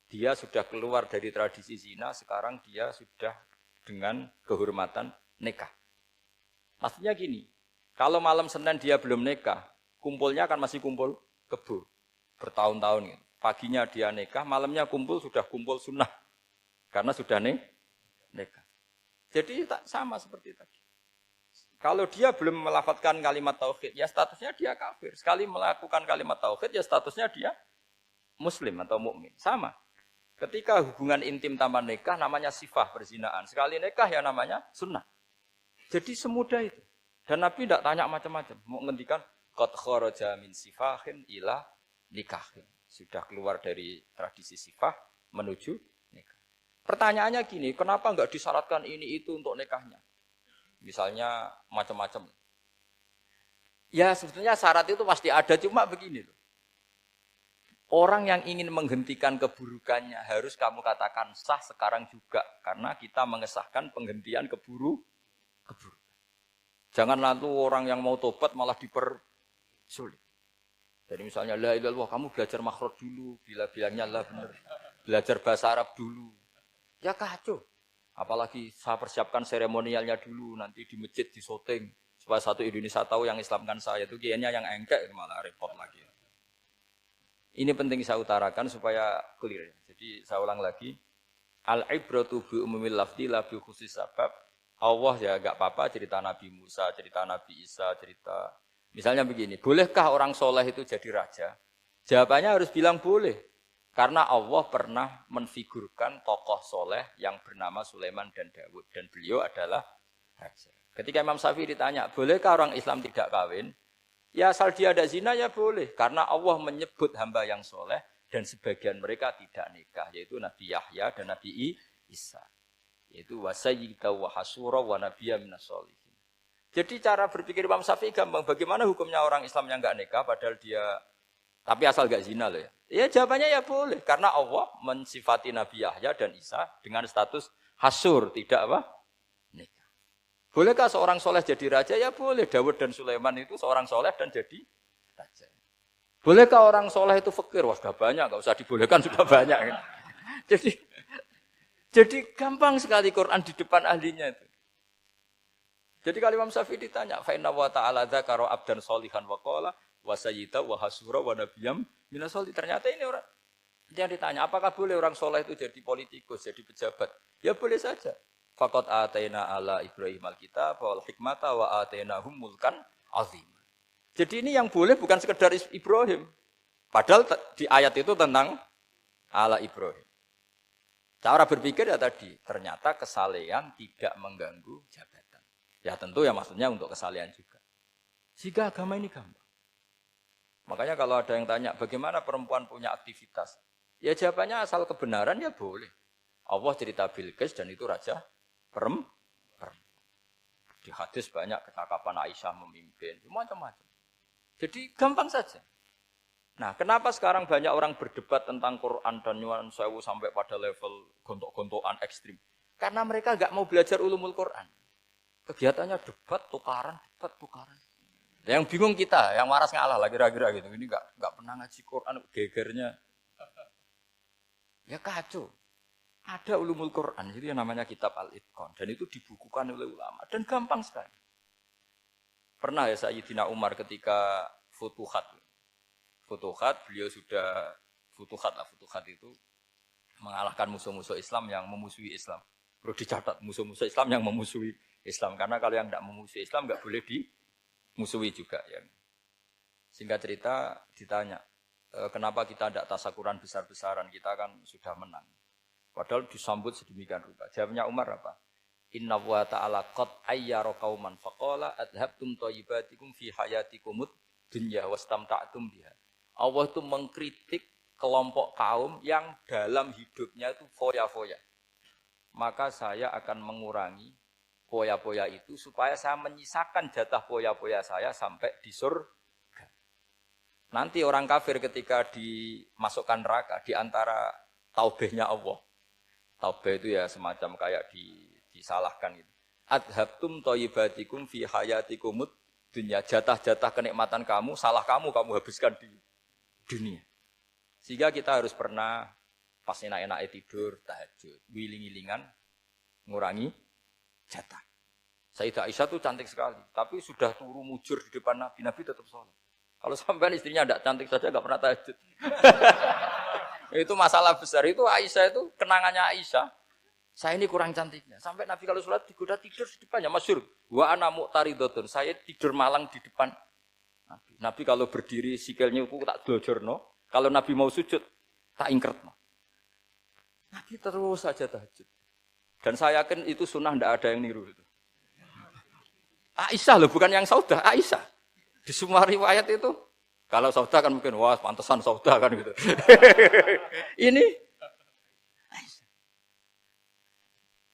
Dia sudah keluar dari tradisi zina, sekarang dia sudah dengan kehormatan nikah. Maksudnya gini, kalau malam Senin dia belum nikah, kumpulnya kan masih kumpul kebo bertahun-tahun gitu. Paginya dia nikah, malamnya sudah kumpul sunnah. Karena sudah nikah. Jadi tak sama seperti tadi. Kalau dia belum melafadzkan kalimat tauhid, ya statusnya dia kafir. Sekali melakukan kalimat tauhid, ya statusnya dia muslim atau mukmin. Sama. Ketika hubungan intim tanpa nikah namanya sifah perzinaan. Sekali nikah ya namanya sunnah. Jadi semudah itu. Dan Nabi tidak tanya macam-macam. Mau ngendikan qad kharaja min sifahin ila nikahin. Sudah keluar dari tradisi sifah menuju nikah. Pertanyaannya gini, kenapa enggak disyaratkan ini itu untuk nikahnya? Misalnya macam-macam. Ya sebetulnya syarat itu pasti ada, cuma begini loh. Orang yang ingin menghentikan keburukannya harus kamu katakan sah sekarang juga. Karena kita mengesahkan penghentian keburukan. Jangan lalu orang yang mau tobat malah dipersulit. Jadi misalnya, la ilaha illallah, kamu belajar makhraj dulu. Bila bilangnya la benar. Belajar bahasa Arab dulu. Ya kacau. Apalagi saya persiapkan seremonialnya dulu. Nanti di masjid, di syuting. Supaya satu Indonesia tahu yang Islamkan saya. Itu kayaknya yang engkek malah repot lagi. Ini penting saya utarakan supaya clear. Jadi saya ulang lagi. Al-ibratu bi umumil lafzi la bi khusus sabab. Allah ya enggak apa-apa cerita Nabi Musa, cerita Nabi Isa, cerita. Misalnya begini, bolehkah orang soleh itu jadi raja? Jawabannya harus bilang boleh. Karena Allah pernah menfigurkan tokoh soleh yang bernama Sulaiman dan Daud. Dan beliau adalah raja. Ketika Imam Syafi'i ditanya, bolehkah orang Islam tidak kawin? Ya asal dia ada zina ya boleh. Karena Allah menyebut hamba yang soleh dan sebagian mereka tidak nikah. Yaitu Nabi Yahya dan Nabi Isa. Yaitu wasayyida wa hasura wa nabiyya minas sholihin. Jadi cara berpikir Imam Syafi'i gampang. Bagaimana hukumnya orang Islam yang enggak nikah padahal dia tapi asal enggak zina loh ya. Ya jawabannya ya boleh karena Allah mensifati Nabi Yahya dan Isa dengan status hasur, tidak apa? Nikah. Bolehkah seorang soleh jadi raja? Ya boleh. Daud dan Sulaiman itu seorang soleh dan jadi raja. Bolehkah orang soleh itu fakir? Wah sudah banyak, enggak usah dibolehkan sudah banyak. Jadi gampang sekali Quran di depan ahlinya itu. Jadi kalau Imam Syafi'i ditanya, fa inna wa ta'ala dzakara abdan sholihan wa qala wa sayyida wa hasura wa nabiyyam minas sholihin. Ternyata ini orang yang ditanya, apakah boleh orang soleh itu jadi politikus, jadi pejabat? Ya boleh saja. Faqad ataina ala Ibrahim al-kitab wal hikmata wa atainahum mulkan azim. Jadi ini yang boleh bukan sekedar Ibrahim. Padahal di ayat itu tentang ala Ibrahim. Cara berpikir ya tadi, ternyata kesalehan tidak mengganggu jabatan. Ya tentu ya maksudnya untuk kesalehan juga. Jika agama ini gampang. Makanya kalau ada yang tanya, bagaimana perempuan punya aktivitas? Ya jawabannya asal kebenaran ya boleh. Allah cerita Bilqis dan itu raja perempuan. Di hadis banyak kecakapan Aisyah memimpin, macam-macam. Jadi gampang saja. Nah, kenapa sekarang banyak orang berdebat tentang Quran dan nyuwun sewu sampai pada level gontok-gontokan ekstrim? Karena mereka enggak mau belajar ulumul Quran. Kegiatannya debat, tukaran. Yang bingung kita, yang waras ngalah lah kira-kira gitu. Ini enggak pernah ngaji Quran, gegernya. Ya kacau. Ada ulumul Quran, jadi yang namanya kitab Al-Itqan. Dan itu dibukukan oleh ulama. Dan gampang sekali. Pernah ya Sayyidina Umar ketika Futuhat, beliau sudah Futuhat itu mengalahkan musuh-musuh Islam yang memusuhi Islam. Perlu dicatat, musuh-musuh Islam yang memusuhi Islam. Karena kalau yang tidak memusuhi Islam nggak boleh dimusuhi juga. Ya. Singkat cerita ditanya, kenapa kita tidak tasakuran besar-besaran? Kita kan sudah menang. Padahal disambut sedemikian rupa. Jawabnya Umar apa? Inna wa ta'ala qad ayyara qauman faqala adhabtum thayyibatikum fi hayatikumud dunya wastamta'tum biha. Allah itu mengkritik kelompok kaum yang dalam hidupnya itu foya-foya. Maka saya akan mengurangi foya-foya itu supaya saya menyisakan jatah foya-foya saya sampai di surga. Nanti orang kafir ketika dimasukkan neraka di antara taubehnya Allah. Taubeh itu ya semacam kayak disalahkan gitu. Adhabtum thayyibatikum fi hayatikumud dunya. Jatah-jatah kenikmatan kamu, salah kamu habiskan di dunia. Sehingga kita harus pernah pas enak-enaknya tidur, tahajud, wiling-wilingan, ngurangi jatah. Sayyidah Aisyah itu cantik sekali, tapi sudah turu mujur di depan Nabi tetap sholat. Kalau sampai istrinya tidak cantik saja, nggak pernah tahajud. Itu masalah besar. Itu Aisyah itu kenangannya Aisyah. Saya ini kurang cantiknya. Sampai Nabi kalau sholat digoda tidur di depannya. Masyhur. Wa ana muqtaridotun. Saya tidur malang di depan Nabi. Nabi kalau berdiri sikilnya aku tak dojorno. Kalau Nabi mau sujud tak ingkretno. Nabi terus saja tahajud. Dan saya yakin itu sunnah, tidak ada yang niru itu. Aisyah loh, bukan yang Saudah, Aisyah. Di semua riwayat itu, kalau Saudah kan mungkin, wah pantesan Saudah kan gitu. Ini, Aisyah.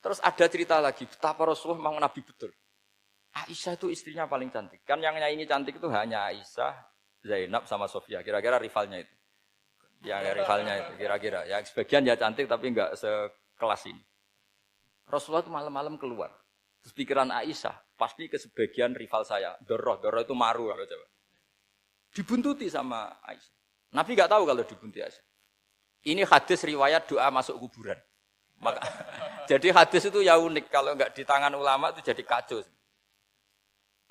Terus ada cerita lagi, betapa Rasulullah memang Nabi betul. Aisyah itu istrinya paling cantik. Kan yang nyanyi cantik itu hanya Aisyah, Zainab sama Sofia. Kira-kira rivalnya itu. Yang rivalnya itu, kira-kira. Ya sebagian ya cantik tapi enggak sekelas ini. Rasulullah itu malam-malam keluar. Terus pikiran Aisyah, pasti ke sebagian rival saya. Doroh itu maru kalau coba. Dibuntuti sama Aisyah. Nabi enggak tahu kalau dibuntuti Aisyah. Ini hadis riwayat doa masuk kuburan. Maka, jadi hadis itu ya unik. Kalau enggak di tangan ulama itu jadi kacau.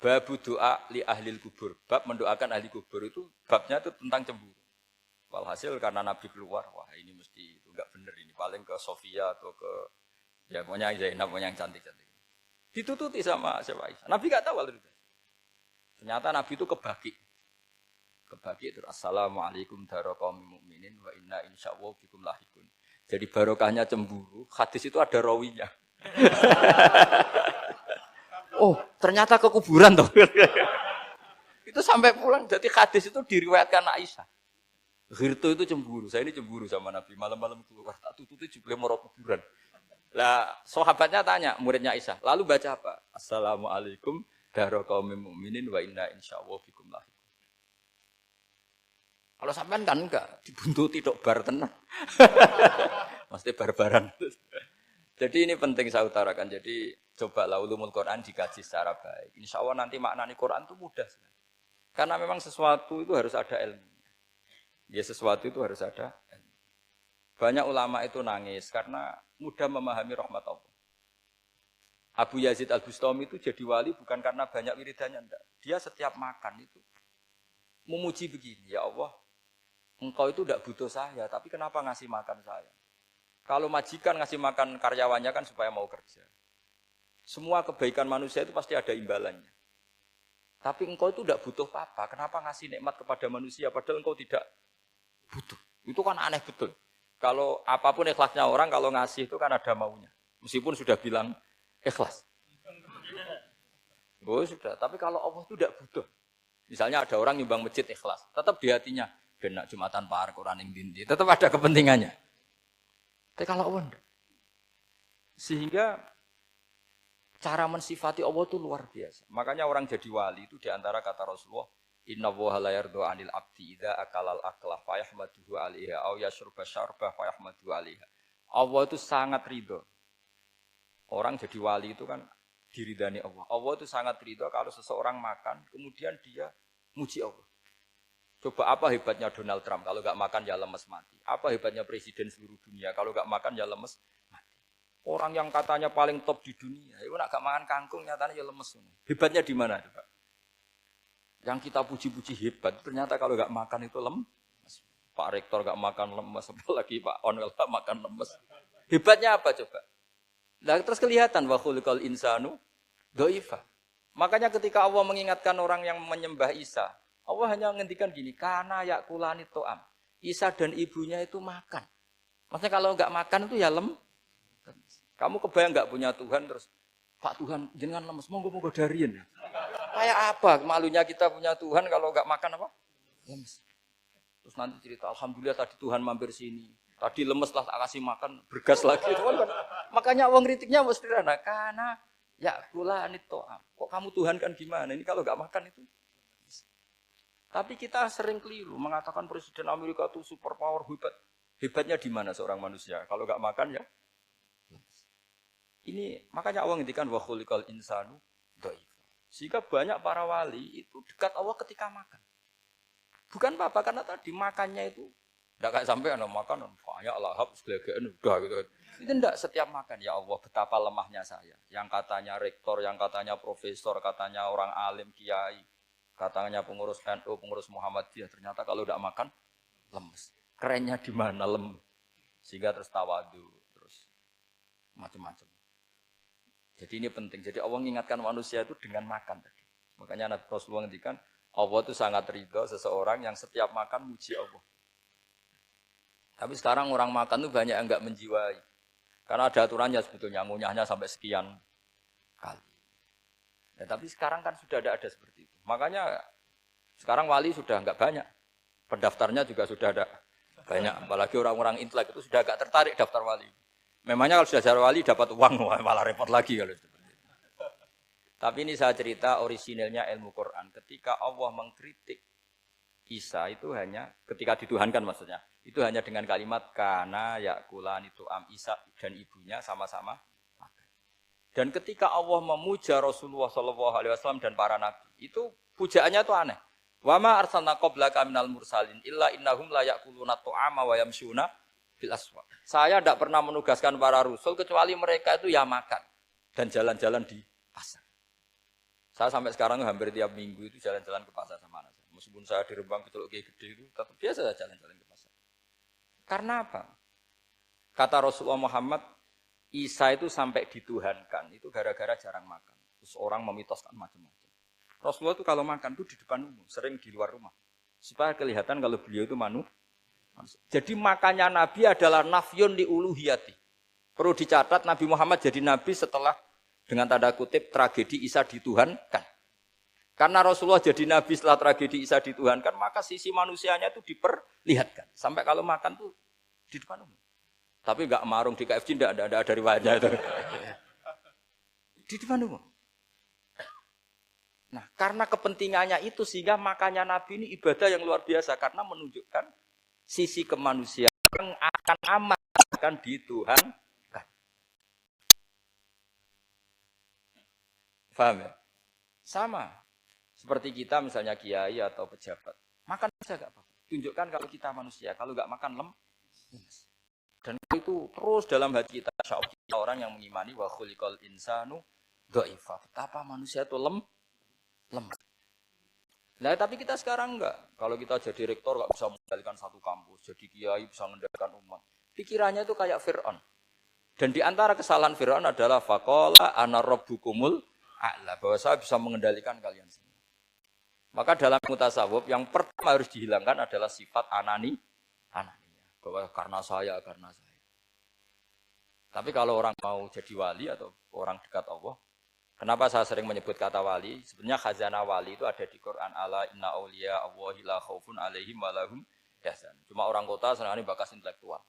Babu doa li ahlil kubur. Bab mendoakan ahli kubur itu babnya itu tentang cemburu. Walhasil karena Nabi keluar, wah ini mesti itu enggak benar ini. Paling ke Sofia atau ke ya pokoknya Zainab pokoknya yang cantik-cantik. Ditututi sama siapa Aisyah. Nabi enggak tahu hal itu. Ternyata Nabi itu kebaki. Kebaki itu assalamualaikum daraqaumil mukminin wa inna insyaallah bikum lahikun. Jadi barokahnya cemburu, hadis itu ada rawinya. Oh, ternyata ke kuburan toh. Itu sampai pulang jadi hadis itu diriwayatkan Aisyah. Ghirtu itu cemburu. Saya ini cemburu sama Nabi. Malam-malam keluar tak tututi jebule moro kuburan. Lah, sahabatnya tanya, muridnya Aisyah, lalu baca apa? Assalamualaikum daraqaumil mukminin wa inna insyaallah bikum lahikun. Kalau sampean kan enggak dibuntuti tok bar tenan. Mesti barbaran. Jadi ini penting saya utarakan. Jadi cobalah ulumul Quran dikaji secara baik. Insya Allah nanti maknani Quran itu mudah sekali. Karena memang sesuatu itu harus ada ilmu. Ya sesuatu itu harus ada ilmu. Banyak ulama itu nangis karena mudah memahami rahmat Allah. Abu Yazid Al-Bustami itu jadi wali bukan karena banyak wiridannya, enggak. Dia setiap makan itu memuji begini, ya Allah, engkau itu tidak butuh saya, tapi kenapa ngasih makan saya? Kalau majikan ngasih makan karyawannya kan supaya mau kerja. Semua kebaikan manusia itu pasti ada imbalannya. Tapi engkau itu tidak butuh apa-apa, kenapa ngasih nikmat kepada manusia padahal engkau tidak butuh. Itu kan aneh betul. Kalau apapun ikhlasnya orang, kalau ngasih itu kan ada maunya. Meskipun sudah bilang ikhlas. Oh sudah, tapi kalau Allah itu tidak butuh. Misalnya ada orang nyumbang masjid ikhlas, tetap di hatinya, benak Jumatan Par, Quran yang dindi, tetap ada kepentingannya. Tapi kalau Allah enggak. Sehingga cara mensifati Allah itu luar biasa. Makanya orang jadi wali itu diantara kata Rasulullah, Inna woha la yardu anil abdi idha akalal aklah fayahmaduhu alaiha au yashrubah syarbah fayahmaduhu alaiha. Allah itu sangat ridho. Orang jadi wali itu kan diridani Allah. Allah itu sangat ridho kalau seseorang makan, kemudian dia muji Allah. Coba apa hebatnya Donald Trump, kalau gak makan ya lemes mati. Apa hebatnya presiden seluruh dunia, kalau gak makan ya lemes mati. Orang yang katanya paling top di dunia, itu nak gak makan kangkung nyatanya ya lemes. Hebatnya di mana coba? Yang kita puji-puji hebat, ternyata kalau gak makan itu lemes. Pak Rektor gak makan lemes, apalagi Pak Onwel gak makan lemes. Hebatnya apa coba? Nah, terus kelihatan wa khuliqal insanu dhaifa. Makanya ketika Allah mengingatkan orang yang menyembah Isa, Allah hanya menghentikan gini, karena yakulani to'am. Isa dan ibunya itu makan. Maksudnya kalau nggak makan itu ya lemes. Kamu kebayang nggak punya Tuhan terus, Pak Tuhan jangan lemes, monggo dariin. Kayak apa malunya kita punya Tuhan kalau nggak makan apa? Lemes. Terus nanti cerita, alhamdulillah tadi Tuhan mampir sini. Tadi lemes lah tak kasih makan, bergas lagi. Makanya uang kritiknya mesti sederhana. Karena ya gula to'am. Kok kamu Tuhan kan gimana? Ini kalau nggak makan itu. Tapi kita sering keliru mengatakan Presiden Amerika itu super power hebat. Hebatnya di mana seorang manusia? Kalau nggak makan ya. Ini makanya Allah ngendikan wa khuliqal insanu dhaif. Sehingga banyak para wali itu dekat Allah ketika makan. Bukan apa-apa karena tadi makannya itu enggak kayak sampai ana makan banyak lahap segala-galanya udah gitu. Itu enggak setiap makan ya Allah betapa lemahnya saya. Yang katanya rektor, yang katanya profesor, katanya orang alim kiai, katanya pengurus NU, pengurus Muhammadiyah ternyata kalau enggak makan lemes. kerennya di mana sehingga terus tawadu, terus macam-macam. Jadi ini penting. Jadi Allah mengingatkan manusia itu dengan makan tadi. Makanya Nabi Rasulullah ngendikan Allah itu sangat ridho seseorang yang setiap makan muji Allah. Tapi sekarang orang makan itu banyak yang enggak menjiwai. Karena ada aturannya sebetulnya, ngunyahnya sampai sekian kali. Ya, tapi sekarang kan sudah ada seperti itu. Makanya sekarang wali sudah enggak banyak. Pendaftarnya juga sudah ada banyak. Apalagi orang-orang intelek itu sudah agak tertarik daftar wali. Memangnya kalau sudah jadi wali dapat uang, malah repot lagi kalau seperti itu. Tapi ini saya cerita orisinilnya ilmu Quran. Ketika Allah mengkritik Isa itu hanya, ketika dituhankan maksudnya, itu hanya dengan kalimat kana yakulan itu Isa dan ibunya sama-sama makan. Dan ketika Allah memuja Rasulullah SAW dan para nabi, itu pujaannya itu aneh. Wa ma arsalna qablaka minal mursalin illa innahum la yakuluna ta'ama wa yamshuna fil aswaq. Saya tidak pernah menugaskan para rasul kecuali mereka itu ya makan dan jalan-jalan di pasar. Saya sampai sekarang hampir tiap minggu itu jalan-jalan ke pasar sama anak saya. Meskipun saya di Rembang Betul Gede itu tetap biasa saya jalan-jalan ke pasar. Karena apa? Kata Rasulullah Muhammad, Isa itu sampai dituhankan itu gara-gara jarang makan. Terus orang memitoskan macam-macam. Rasulullah itu kalau makan itu di depan umum, sering di luar rumah. Supaya kelihatan kalau beliau itu manusia. Jadi makannya Nabi adalah nafyun li uluhiyati. Perlu dicatat Nabi Muhammad jadi Nabi setelah dengan tanda kutip tragedi Isa dituhankan. Karena Rasulullah jadi Nabi setelah tragedi Isa dituhankan, maka sisi manusianya itu diperlihatkan. Sampai kalau makan tuh di depan umum. Tapi enggak marung di KFC, enggak ada riwayatnya itu. Di depan umum. Nah, karena kepentingannya itu sehingga makannya Nabi ini ibadah yang luar biasa. Karena menunjukkan sisi kemanusiaan yang akan aman, akan dituhankan. Paham ya? Sama. Seperti kita misalnya kiai atau pejabat. Makan saja enggak apa-apa. Tunjukkan kalau kita manusia. Kalau enggak makan lemes. Dan itu terus dalam hati kita. Kita orang yang mengimani wa khuliqal insanu dha'ifa. Betapa manusia itu lemah. Nah, tapi kita sekarang enggak. Kalau kita jadi rektor enggak bisa mengendalikan satu kampus. Jadi kiai bisa mengendalikan umat. Pikirannya itu kayak Fir'aun. Dan di antara kesalahan Fir'aun adalah faqala ana rabbukumul a'la. Bahwa saya bisa mengendalikan kalian semua. Maka dalam mutasawuf yang pertama harus dihilangkan adalah sifat anania. Bahwa karena saya. Tapi kalau orang mau jadi wali atau orang dekat Allah, kenapa saya sering menyebut kata wali? Sebenarnya khazanah wali itu ada di Quran. Ala inna awliya Allahi la khaufun alaihim walahum yahzan. Cuma orang kota senangnya bakas intelektual.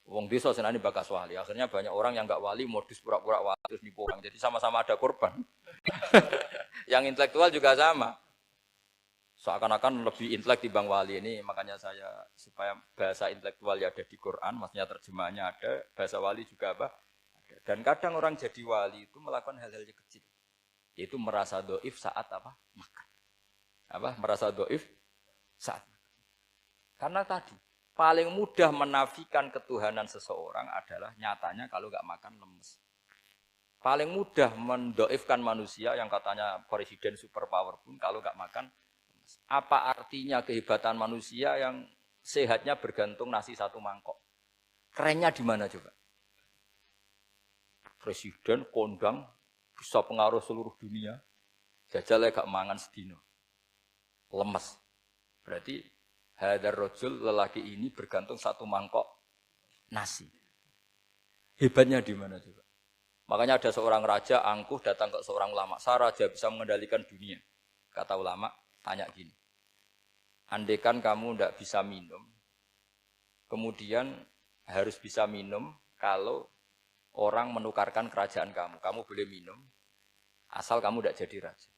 Wong desa senangnya bakas wali. Akhirnya banyak orang yang enggak wali modus pura-pura wali terus nipu orang. Jadi sama-sama ada korban. Yang intelektual juga sama. Seakan-akan lebih intelek dibanding wali ini, makanya saya supaya bahasa intelektual ya ada di Quran, maksudnya terjemahannya ada, bahasa wali juga apa? Ada. Dan kadang orang jadi wali itu melakukan hal-hal yang kecil, yaitu merasa doif saat apa? Makan. Merasa doif saat makan. Karena tadi paling mudah menafikan ketuhanan seseorang adalah nyatanya kalau nggak makan lemes. Paling mudah mendoifkan manusia yang katanya presiden superpower pun kalau nggak makan. Apa artinya kehebatan manusia yang sehatnya bergantung nasi satu mangkok? Kerennya di mana coba? Presiden kondang bisa pengaruh seluruh dunia. Jajalnya gak mangan sedino. Lemes. Berarti hadar rojul lelaki ini bergantung satu mangkok nasi. Hebatnya di mana coba? Makanya ada seorang raja angkuh datang ke seorang ulama. Saya raja bisa mengendalikan dunia. Kata ulama, tanya gini, andaikan kamu tidak bisa minum, kemudian harus bisa minum kalau orang menukarkan kerajaan kamu. Kamu boleh minum, asal kamu tidak jadi raja.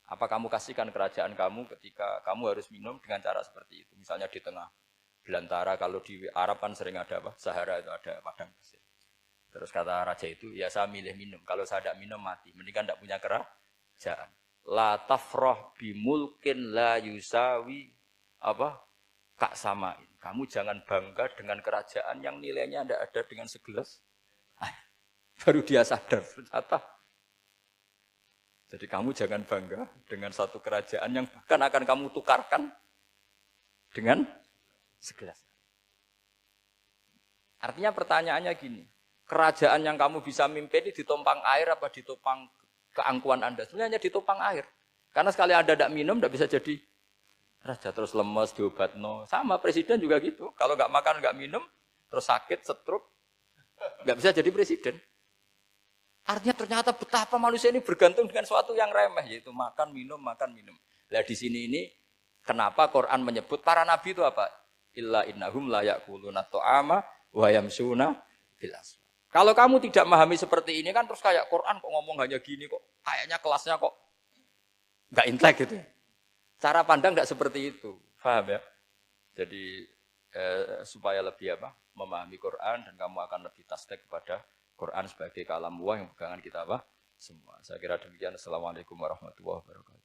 Apa kamu kasihkan kerajaan kamu ketika kamu harus minum dengan cara seperti itu? Misalnya di tengah belantara, kalau di Arab kan sering ada apa? Sahara itu ada padang pasir. Terus kata raja itu, ya saya milih minum. Kalau saya tidak minum mati, mendingan tidak punya kerajaan. La tafrah bimulkin la yusawi kak samain. Kamu jangan bangga dengan kerajaan yang nilainya tidak ada dengan segelas. Baru dia sadar ternyata. Jadi kamu jangan bangga dengan satu kerajaan yang bahkan akan kamu tukarkan dengan segelas. Artinya pertanyaannya gini, kerajaan yang kamu bisa mimpin ini ditopang air apa ditopang keangkuhan Anda? Sebenarnya hanya ditopang air. Karena sekali Anda tidak minum, tidak bisa jadi raja. Terus lemes, diobatno. Sama presiden juga gitu. Kalau nggak makan, nggak minum, terus sakit, stroke, nggak bisa jadi presiden. Artinya ternyata betapa manusia ini bergantung dengan sesuatu yang remeh, yaitu makan, minum, makan, minum. Nah di sini ini, kenapa Quran menyebut para nabi itu apa? Illa innahum la ya'kuluna ta'ama wa yamsuna fil aswaq. Kalau kamu tidak memahami seperti ini kan terus kayak Quran kok ngomong hanya gini kok. Kayaknya kelasnya kok enggak intelek gitu. Cara pandang enggak seperti itu. Paham ya? Jadi supaya lebih memahami Quran dan kamu akan lebih tasdik kepada Quran sebagai kalam Allah yang pegangan kita semua. Saya kira demikian. Assalamualaikum warahmatullahi wabarakatuh.